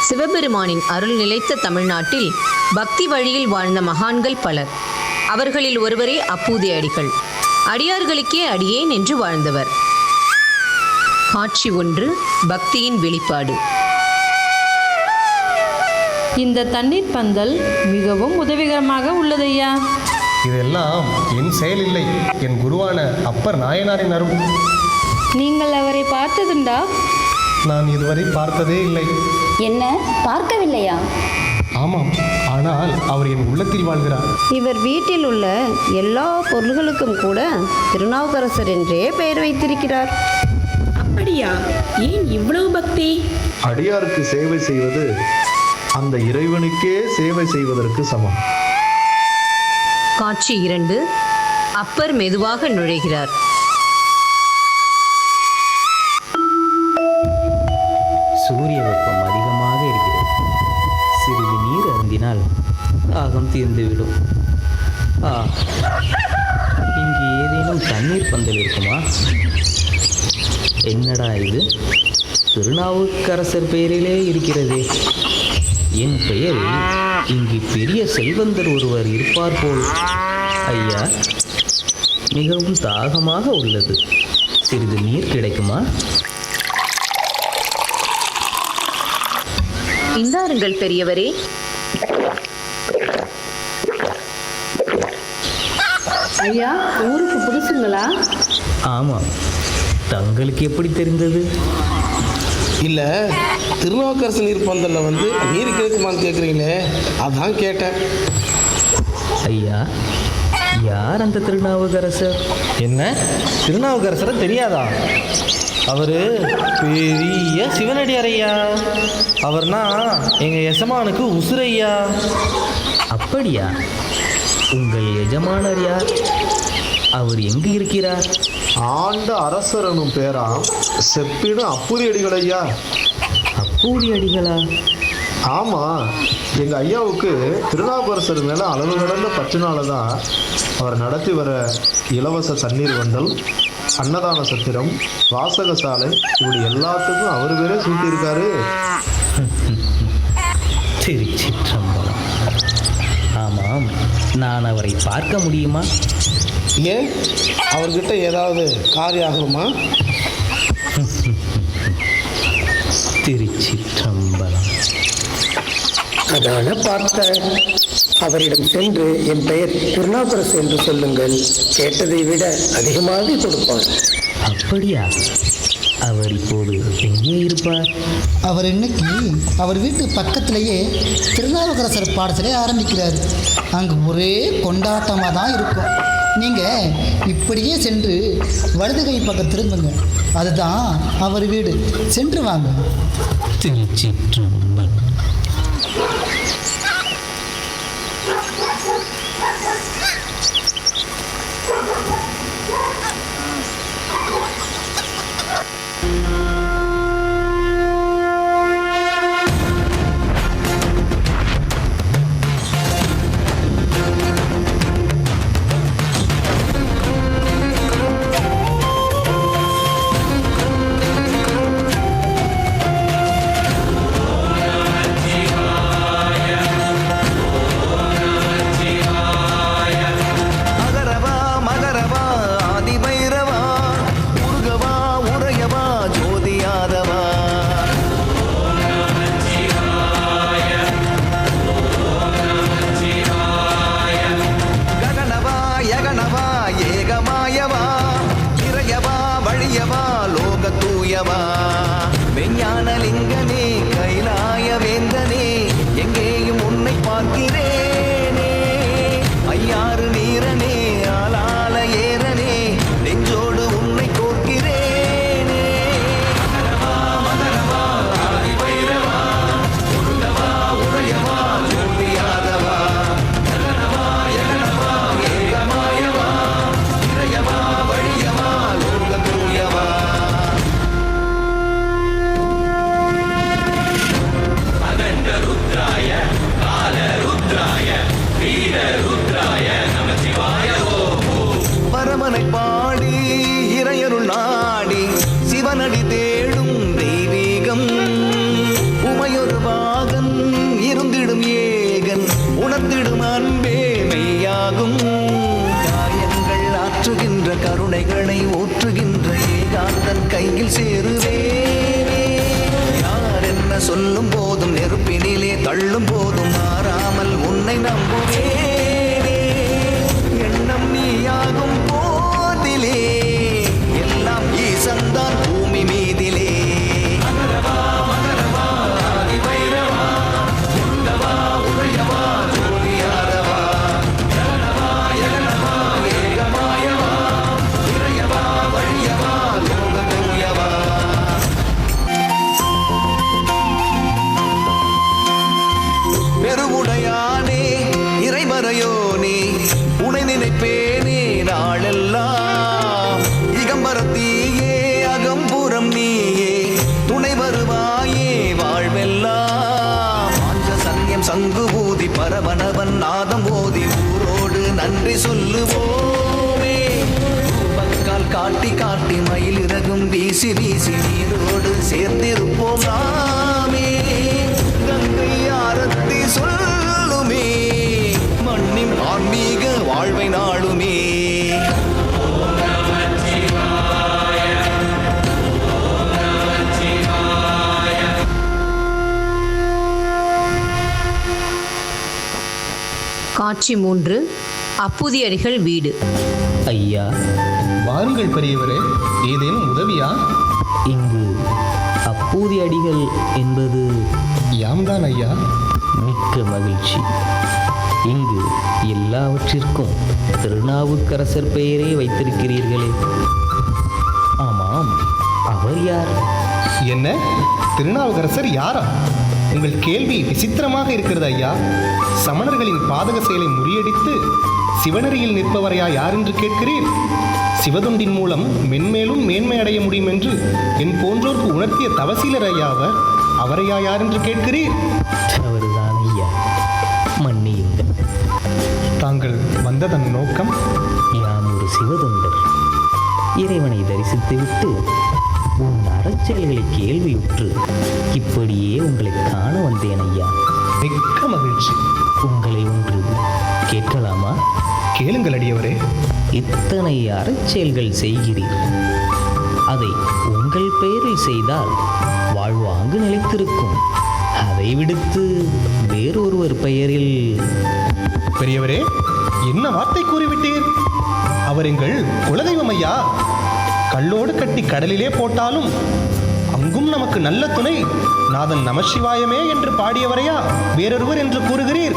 சிவபெருமானின் அருள் நிலைத்த தமிழ்நாட்டில் பக்தி வழியில் வாழ்ந்த மகான்கள் பலர். அவர்களில் ஒருவரே அப்பூதி அடிகள். அடியார்களுக்கே அடியேன் என்று வாழ்ந்தவர். காட்சி 1, பக்தியின் வெளிப்பாடு. இந்த தண்ணீர் பந்தல் மிகவும் உதவிகரமாக உள்ளதையா. இதெல்லாம் என் செயல் இல்லை, என் குருவான அப்பர் நாயனாரின் அருள். நீங்கள் அவரை பார்த்ததுண்டா? நான் இதுவரை பார்த்ததே இல்லை. என்ன, பார்க்கவில்லையா? ஆமாம், ஆனால் அவர் என் உள்ளத்தில் வாழ்கிறார். இவர் வீட்டில் உள்ள எல்லா பொருள்களுக்கும் கூட திருநாவுக்கரசர் என்றே பெயர் வைத்திருக்கிறார். அப்படியா? ஏன் இவ்வளவு பக்தி? அடியாருக்கு சேவை செய்வது அந்த இறைவனுக்கே சேவை செய்வதற்கு சமம். காட்சி 2, அப்பர் மெதுவாக நுழைகிறார். சூரிய வெப்பம் அதிகமாக இருக்கிறது. சிறிது நீர் அருந்தினால் தாகம் தீர்ந்துவிடும். இங்கு ஏதேனும் தண்ணீர் பந்தல் இருக்குமா? என்னடா இது, திருநாவுக்கரசர் பெயரிலே இருக்கிறதே. என் பெயரில் இங்கு பெரிய செல்வந்தர் ஒருவர் இருப்பார் போல். ஐயா, மிகவும் தாகமாக உள்ளது. சிறிது நீர் கிடைக்குமா? இந்தாருங்கள் பெரியவரே. ஐயா, ஊருக்கு புதுசுங்களா? ஆமாம். தங்களுக்கு எப்படி தெரிந்தது? இல்லை, திருநாவுக்கரசர் நீர் பந்தலில் நீர் கிடைக்குமான்னு கேட்குறீங்களே, அதான் கேட்டேன். ஐயா, யார் அந்த திருநாவுக்கரசர்? என்ன, திருநாவுக்கரசரை தெரியாதா? அவர் பெரிய சிவனடியார் ஐயா. அவர்னா எங்கள் எசமானுக்கு உசுரையா. அப்படியா? உங்கள் எஜமானர் யார்? அவர் எங்கு இருக்கிறார்? ஆண்ட அரசர் எனும் பேராம் செப்பின அப்பூதி அடிகள் ஐயா. அப்பூதி அடிகளா? ஆமாம், எங்கள் ஐயாவுக்கு திருநாவுக்கரசர் மேலே அளவு கடந்த பற்றினால தான் அவர் நடத்தி வர இலவச தண்ணீர் வந்தல், அன்னதான சத்திரம், வாசக சாலை, இப்படி எல்லாத்துக்கும் அவர் பேரே சூட்டியிருக்காரு. திருச்சிற்றம்பலம். ஆமாம், நான் அவரை பார்க்க முடியுமா? ஏன், அவர்கிட்ட ஏதாவது காரியம் ஆகணுமா? திருச்சிற்றம்பலம். அதான பார்த்தேன். அவரிடம் சென்று என் பெயர் திருநாவுக்கரசு என்று சொல்லுங்கள், கேட்டதை விட அதிகமாக கொடுப்பார். அப்படியா? அவர் இப்போது எங்கே இருப்பார்? அவர் இன்னைக்கு அவர் வீட்டு பக்கத்திலேயே திருநாவுக்கரசர் பாடசாலை ஆரம்பிக்கிறார். அங்கு ஒரே கொண்டாட்டமாக தான் இருக்கும். நீங்கள் இப்படியே சென்று வலது கை பக்கம் திரும்புங்க. அதுதான் அவர் வீடு. சென்று வாங்க. திருச்சிற்றம்பலம். விஞ்ஞானலிங்கனே கைலாய வேந்தனே எங்கேயும் உன்னை பார்க்கிறேனே. ஐயாறு நீரனே ஆளால ஏரனே நெஞ்சோடு உன்னை கோர்க்கிறேனே. மகரவா ஆதி பைரவா உருகவா உரையவா ஜோதியாதவா ஜகனவா யகனவா ஏகமாயவா இறையவா வழியவா லோக தூயவா. பரமனை பாடி இறையருள் நாடி சிவனடி தேடும் தெய்வீகம். உமையொரு பாகன் இருந்திடும் ஏகன் உணர்ந்திடும் அன்பே மெய்யாகும். காயங்கள் ஆற்றுகின்ற கருணைகளை ஊற்றுகின்ற ஏகாந்தன் கையில் சேருவேனே. யார் என்ன சொல்லும் போதும் நெருப்பினிலே தள்ளும் போதும் மாறாமல் உன்னை நம்புவேனே. எண்ணம் நீயாகும் போதிலே எல்லாம் ஈசந்தான் பூமி மீதிலே. மகரவா மகரவா ஆதி பைரவா உண்டவா உரையவா ஜோதியாதவா ஜகனவா யகனவா ஏகமாயவா இறையவா வழியவா லோக தூயவா. பெருவுடையானே இறைமறையோனே உனை நினைப்பேனே நாளெல்லாம். இகம்பரத்தீயே அகம்புறம் நீயே துணை வருவாயே வாழ்வெல்லாம். பாஞ்ச சன்யம் சங்கு ஊதி பரவனவன் நாதம் ஓதி ஊரோடு நன்றி சொல்லுவோமே. ரூபக்கால் காட்டி காட்டி மயிலிறகும் வீசி வீசி நீரோடு சேர்ந்திருப்போம் நாமே. கங்கை ஆரத்தி சொல்லுமே மண்ணின் ஆன்மீக வாழ்வை நாளுமே. காட்சி 3. அப்புதியடிகள் வீடு. ஐயா, வாருங்கள் பெரியவரே. ஏதேனும் உதவியா? இங்கு அப்பூதி அடிகள் என்பது? யாம்தான் ஐயா. மிக்க மகிழ்ச்சி. இங்கு எல்லாவற்றிற்கும் திருநாவுக்கரசர் பெயரே வைத்திருக்கிறீர்களே. ஆமாம், அவர் யார்? என்ன, திருநாவுக்கரசர் யாரா? உங்கள் கேள்வி விசித்திரமாக இருக்கிறது ஐயா. சமணர்களின் பாதக செயலை முறியடித்து சிவனரியில் நிற்பவரையா யார் என்று கேட்கிறீர்? சிவதுண்டின் மூலம் மென்மேலும் மேன்மை அடைய முடியும் என்று என் போன்றோர்க்கு உணர்த்திய தவசீலர் ஐயா அவர். அவரையா யார் என்று கேட்கிறீர்? அவர்தான் ஐயா, மன்னியுங்கள். தாங்கள் வந்ததன் நோக்கம்? யான் ஒரு சிவதொண்டர். இறைவனை தரிசித்துவிட்டு உன் அறச்செயல்களை கேள்வியுற்று இப்படியே உங்களை காண வந்தேன் ஐயா. மிக்க மகிழ்ச்சி. உங்களை ஒன்று கேட்கலாமா? கேளுங்கள் அடியவரே. இத்தனை அறச்செயல்கள் செய்கிறீர். அதை உங்கள் பெயரில் செய்தால் வாழ்வாங்கு நிலைத்திருக்கும். அதை விடுத்து வேறொருவர் பெயரில்... பெரியவரே, என்ன வார்த்தை கூறிவிட்டீர்? அவர் எங்கள் குலதெய்வம் ஐயா. கல்லோடு கட்டி கடலிலே போட்டாலும் அங்கும் நமக்கு நல்ல துணை நாதன் நமசிவாயமே என்று பாடியவரையா வேறொருவர் என்று கூறுகிறீர்?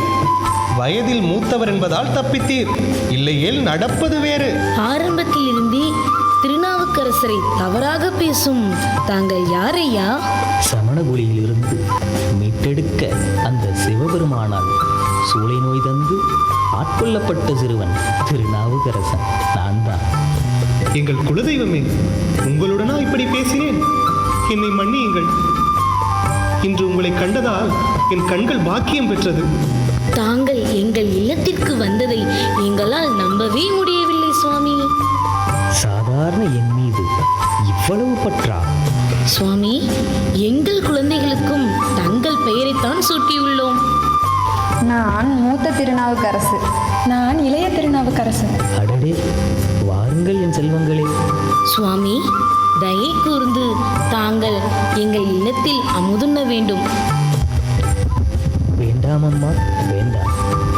வயதில் மூத்தவர் என்பதால் தப்பித்தீர், இல்லையேல் நடப்பது வேறு. ஆரம்பத்தில் இருந்தே திருநாவுக்கரசரை தவறாக பேசும் தாங்கள் யாரையா? சமணகுலியிலிருந்து மீட்டெடுக்க அந்த சிவபெருமானால் சூளை நோய் தந்து ஆட்கொள்ளப்பட்ட சிறுவன் திருநாவுக்கரசன் நான் தான். எங்கள் குலதெய்வமே, உங்களுடனா இப்படி பேசினேன்? என்னை மன்னியுங்கள். இன்று உங்களை கண்டதால் என் கண்கள் பாக்கியம் பெற்றது. தாங்கள் எங்கள் இல்லத்திற்கு வந்ததை எங்களால் நம்பவே முடியவில்லை சுவாமி. சாதாரண என் மீது இவ்வளவு பற்றா? சுவாமி, எங்கள் குழந்தைகளுக்கும் தங்கள் பெயரைத்தான் சூட்டியுள்ளோம். நான் மூத்த திருநாவுக்கரசு. நான் இளைய திருநாவுக்கரசு. அடடே, வாருங்கள் என் செல்வங்களே. சுவாமி, தயை கூர்ந்து தாங்கள் எங்கள் இல்லத்தில் அமுதுண்ண வேண்டும். வேண்டாம் அம்மா, வேண்டாம்.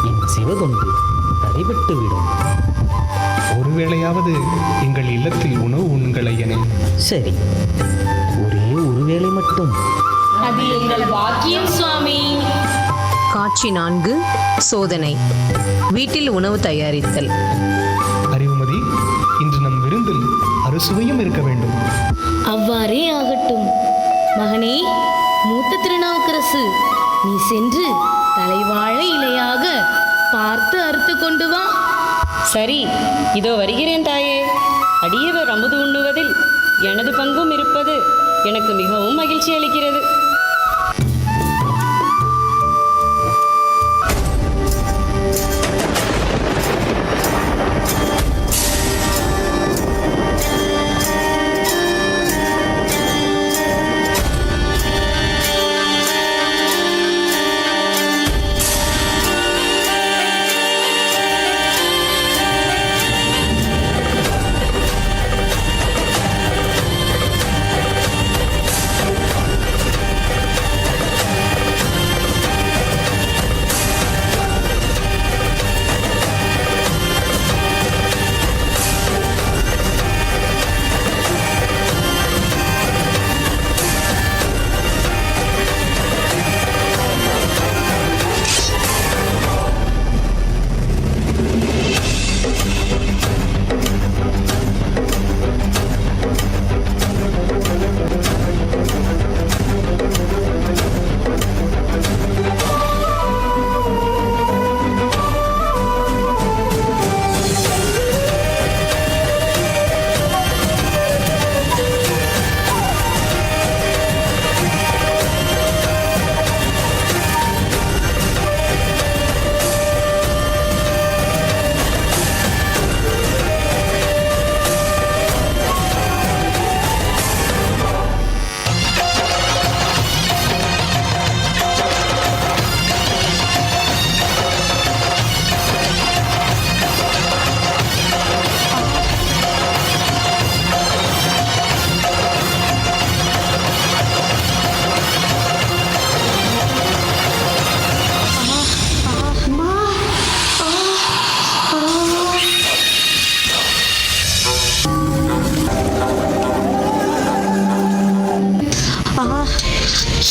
என் சிவதொண்டு தடைபட்டு விடும். ஒருவேளையாவது எங்கள் இல்லத்தில் உணவு உண்ணுங்கள் ஐயனே. சரி, ஒரே ஒரு வேளை மட்டும். அது எங்கள் பாக்கியம் சுவாமி. காட்சி 4. சோதனை. வீட்டில் உணவு தயாரித்தல். அறிவுமதி, இன்று நம் விருந்தில் அறுசுவையும் இருக்க வேண்டும். அவ்வாறே ஆகட்டும். மகனே மூத்த திருநாவுக்கரசு, நீ சென்று தலைவாழை இலையாக பார்த்து அறுத்து கொண்டு வா. சரி, இதோ வருகிறேன் தாயே. அடியவர் அமுது உண்ணுவதில் எனது பங்கும் இருப்பது எனக்கு மிகவும் மகிழ்ச்சி அளிக்கிறது.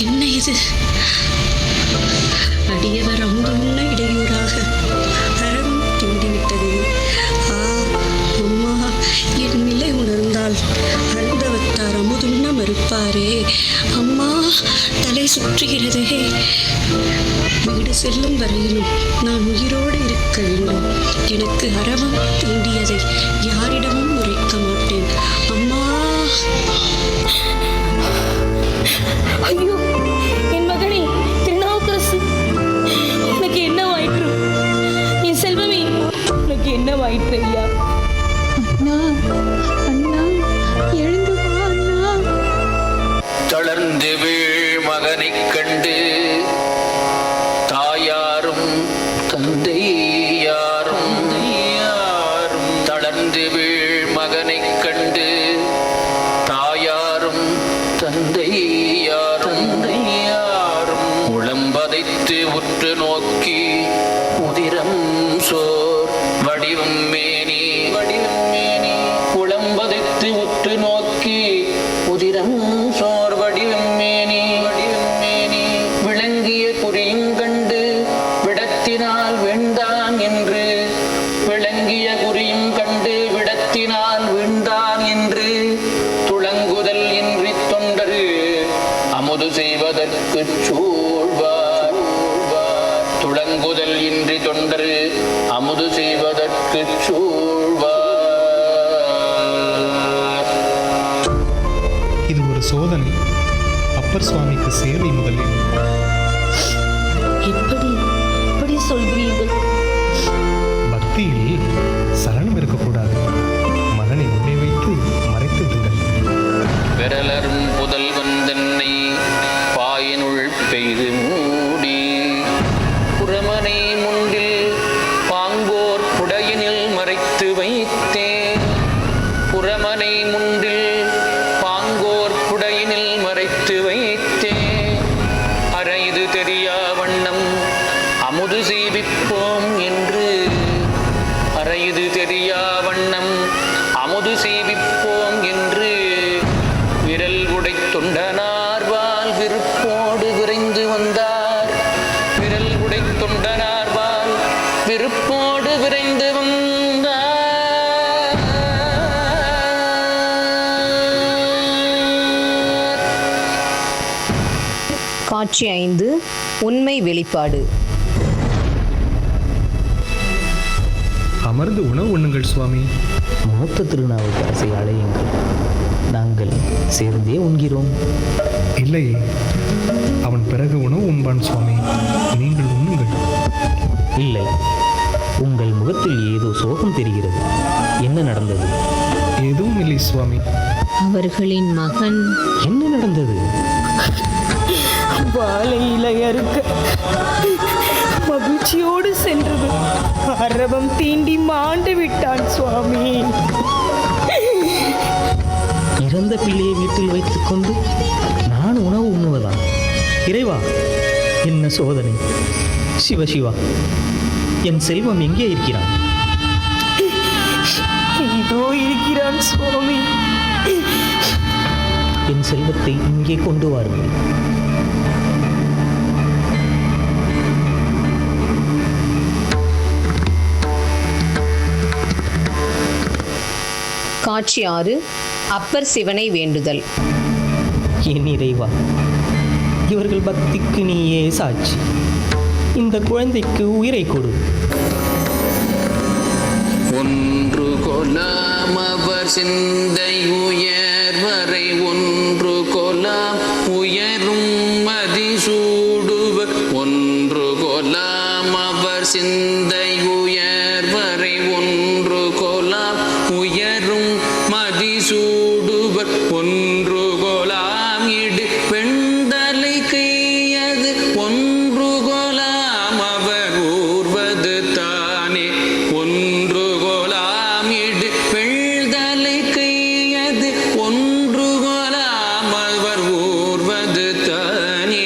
என்ன இது? அடியவர் அமுதுண்ண இடையூறாக அறம் தூண்டிவிட்டது. அம்மா, என் நிலை உணர்ந்தால் அழுந்தவத்தார் அமுதுண்ண மறுப்பாரே. அம்மா, தலை சுற்றுகிறதே. வீடு செல்லும் வரையிலும் நான் உயிரோடு இருக்க வேண்டும். எனக்கு அரவம் தூண்டியதை யாரிடமும் உரைக்க மாட்டேன். அம்மா. ஐயோ, என் மகனே திருநாவுக்கரசு, உனக்கு என்ன வாயிற்று? என் செல்வமே, உனக்கு என்ன வாயிற்று ஐயா? அண்ணா, அண்ணா, எழுந்து வா அண்ணா. தளர்ந்து வீழ் மகனைக் கண்டு தாயாரும் தந்தையாரும் தளர்ந்து வீழ் மகனைக் கண்டு தாயாரும் தந்தையாரும் உளம்பதைத்து உற்று நோக்கி உதிரம் சோர் வடிவம் மேனி உளம்பதைத்து உற்று நோக்கி உதிரம் சோர் வடிவம் மேனி விளங்கிய குறியுங்கண்டு விடத்தினால் வெண் இது ஒரு சோதனை. அப்பர் சுவாமிக்கு சேவை முதலில். எப்படி சொல்கிறீர்கள்? பக்தியில் சலனம் இருக்கக்கூடாது. மகனை உள்ளே வைத்து மறைத்து விடுங்கள். விரலரும் புதல்வன் தன்னை பாயினுள் பெய்து மூடி புறமனை முன்றில் பாங்கோர் புடையினில் மறைத்து வைத்தேன். புறமனை முன்றில் பாங்கோர் புடையினில் மறைத்து வைத்தேன். அரைது தெரியா வண்ணம் அமுது சீவிப்போம் என்று, அரைது தெரியா வண்ணம் அமுது சீவிப்போம் என்று விரல் உடை தொண்டனார்வால் விருப்போடு விரைந்து வந்தார். விரல் உடை தொண்டனார்வால் விருப்போடு விரைந்து வந்தார். காட்சி 5. உண்மை வெளிப்பாடு. அமர்ந்து உணவு உண்ணுங்கள் சுவாமி. மூத்த திருநாவுக்கரசை அழையுங்கள், நாங்கள் சேர்ந்தே உண்கிறோம். இல்லை, அவன் பிறகு உணவு உண்பான் சுவாமி. நீங்கள் உண்ணுங்கள். இல்லை, உங்கள் முகத்தில் ஏதோ சோகம் தெரிகிறது. என்ன நடந்தது? எதுவும் இல்லை சுவாமி. அவர்களின் மகன். என்ன நடந்தது? வாழை இலை அறுக்க மகிழ்ச்சியோடு சென்றது. அரவம் தீண்டி மாண்டு விட்டான் சுவாமி. இறந்த பிள்ளையை வீட்டில் வைத்துக்கொண்டு நான் உணவு உண்ணுவதா? இறைவா, என்ன சோதனை! சிவசிவா, என் செல்வம் எங்கே இருக்கிறான்? இதோ இருக்கிறான் சுவாமி. என் செல்வத்தை இங்கே கொண்டு வாருங்கள். காட்சி 6. அப்பர் சிவனை வேண்டுதல். என் இறைவா, இவர்கள் பக்திக்கு நீயே சாட்சி. இந்த குழந்தைக்கு உயிரை கொடு. ஒன்று கொலாம் அவர் சிந்தை உயர்வரை, ஒன்று கொலாம் உயரும் மதிசூடுவர். ஒன்று கொலாம் அவர் சிந்தை உயர்வரை, ஒன்று கொலாம் உயரும் மதிசூடுவர். ஒன்று கொலாம் இடு பெண்தலை கையது, ஒன்று கொலாம் அவர் ஊர்வது தானே. ஒன்று கொலாம் இடு பெண்தலை கையது, ஒன்று கொலாம் அவர் ஊர்வது தானே.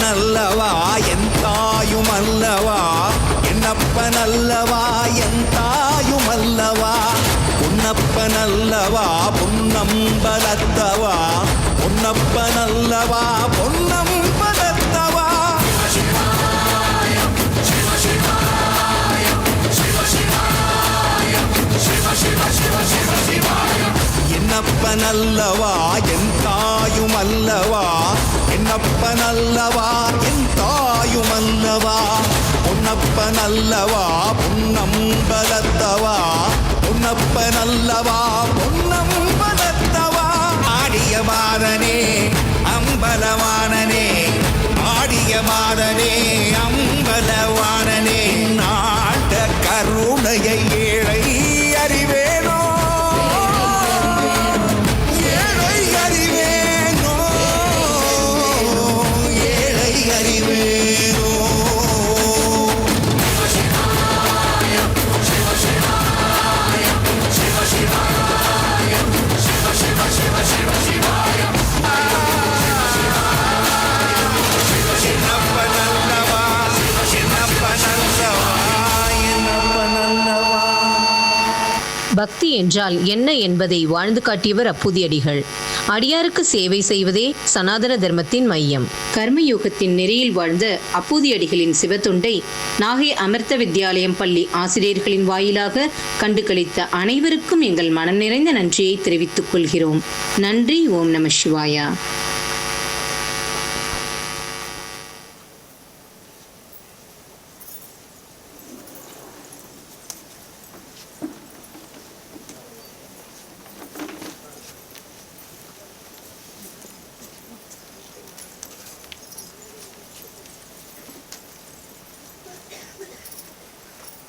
என்னப்பனல்லவா என் தாயும் அல்லவா, என்னப்பனல்லவா என் தாயும் அல்லவா, பொன்னப்பனல்லவா பொன்னம்பலத்தவா, பொன்னப்பனல்லவா பொன்னம்பலத்தவா. என்னப்பனல்லவா என் தாயும் அல்லவா, என்னப்பனல்லவா என் தாயும் அல்லவா, பொன்னப்பனல்லவா பொன்னம்பலத்தவா, பொன்னப்பனல்லவா பொன்னம்பலத்தவா. ஆடிய மாதனே அம்பலவானனே, ஆடிய மாதனே அம்பலவானனே, நாட்ட கருணையை ஏழை அறிவேனோ, ஏழை அறிவேனோ, ஏழை அறிவேனோ. பக்தி என்றால் என்ன என்பதை வாழ்ந்து காட்டியவர் அப்பூதியடிகள். அடியாருக்கு சேவை செய்வதே சனாதன தர்மத்தின் மையம். கர்மயோகத்தின் நெறியில் வாழ்ந்த அப்பூதியடிகளின் சிவத்தொண்டை நாகை அமிர்த வித்யாலயம் பள்ளி ஆசிரியர்களின் வாயிலாக கண்டுகளித்த அனைவருக்கும் எங்கள் மனம் நிறைந்த நன்றியை தெரிவித்துக் கொள்கிறோம். நன்றி. ஓம் நம சிவாயா.